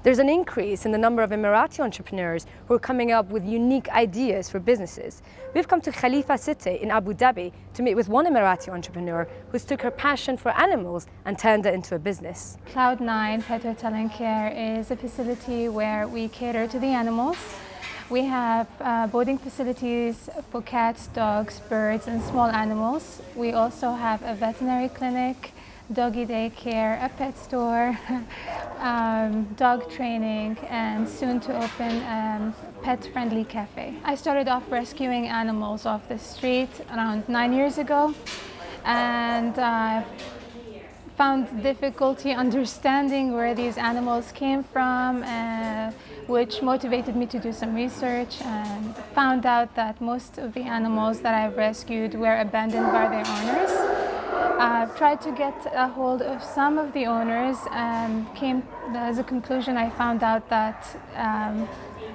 There's an increase in the number of Emirati entrepreneurs who are coming up with unique ideas for businesses. We've come to Khalifa City in Abu Dhabi to meet with one Emirati entrepreneur who's took her passion for animals and turned it into a business. Cloud9 Pet Hotel and Care is a facility where we cater to the animals. We have boarding facilities for cats, dogs, birds, and small animals. We also have a veterinary clinic, doggy daycare, a pet store, dog training, and soon to open a pet-friendly cafe. I started off rescuing animals off the street around 9 years ago, and I found difficulty understanding where these animals came from, which motivated me to do some research, and found out that most of the animals that I've rescued were abandoned by their owners. I've tried to get a hold of some of the owners, and as a conclusion I found out that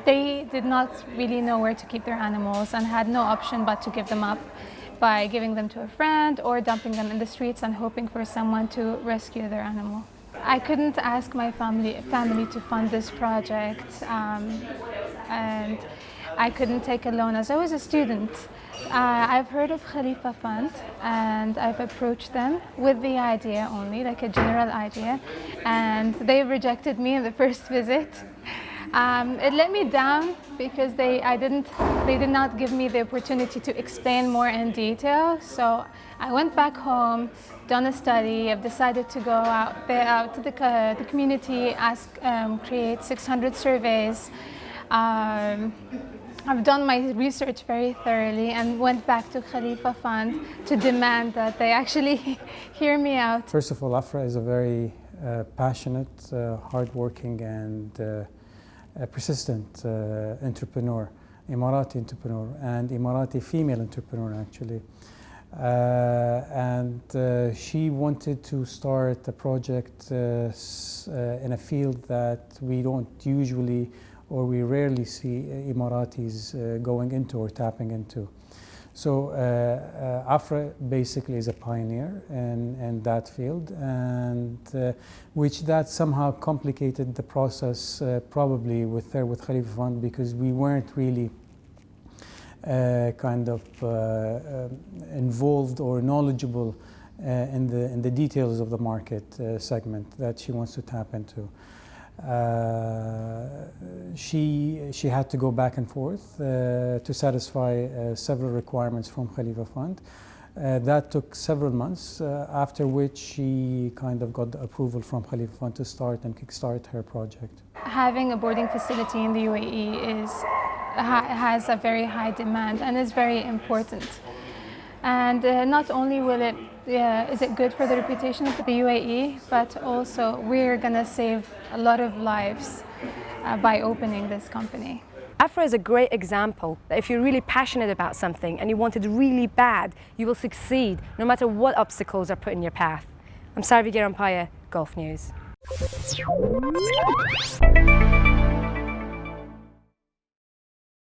they did not really know where to keep their animals and had no option but to give them up by giving them to a friend or dumping them in the streets and hoping for someone to rescue their animal. I couldn't ask my family to fund this project, and I couldn't take a loan as I was a student. I've heard of Khalifa Fund, and I've approached them with the idea only, like a general idea, and they rejected me in the first visit. It let me down because they did not give me the opportunity to explain more in detail. So I went back home, done a study. I've decided to go out to the community, create 600 surveys. I've done my research very thoroughly and went back to Khalifa Fund to demand that they actually hear me out. First of all, Afra is a very passionate, hardworking, and persistent entrepreneur, Emirati entrepreneur, and Emirati female entrepreneur actually. She wanted to start a project in a field that we don't usually or we rarely see Emiratis going into or tapping into. So Afra basically is a pioneer in that field, and which that somehow complicated the process probably with Khalifa Fund, because we weren't really involved or knowledgeable in the details of the market segment that she wants to tap into. She had to go back and forth to satisfy several requirements from Khalifa Fund. That took several months, after which she kind of got the approval from Khalifa Fund to start and kickstart her project. Having a boarding facility in the UAE has a very high demand and is very important. And not only is it good for the reputation of the UAE, but also we're going to save a lot of lives by opening this company. Afra is a great example that if you're really passionate about something and you want it really bad, you will succeed no matter what obstacles are put in your path. I'm Sarvi Gerampaya, Gulf News.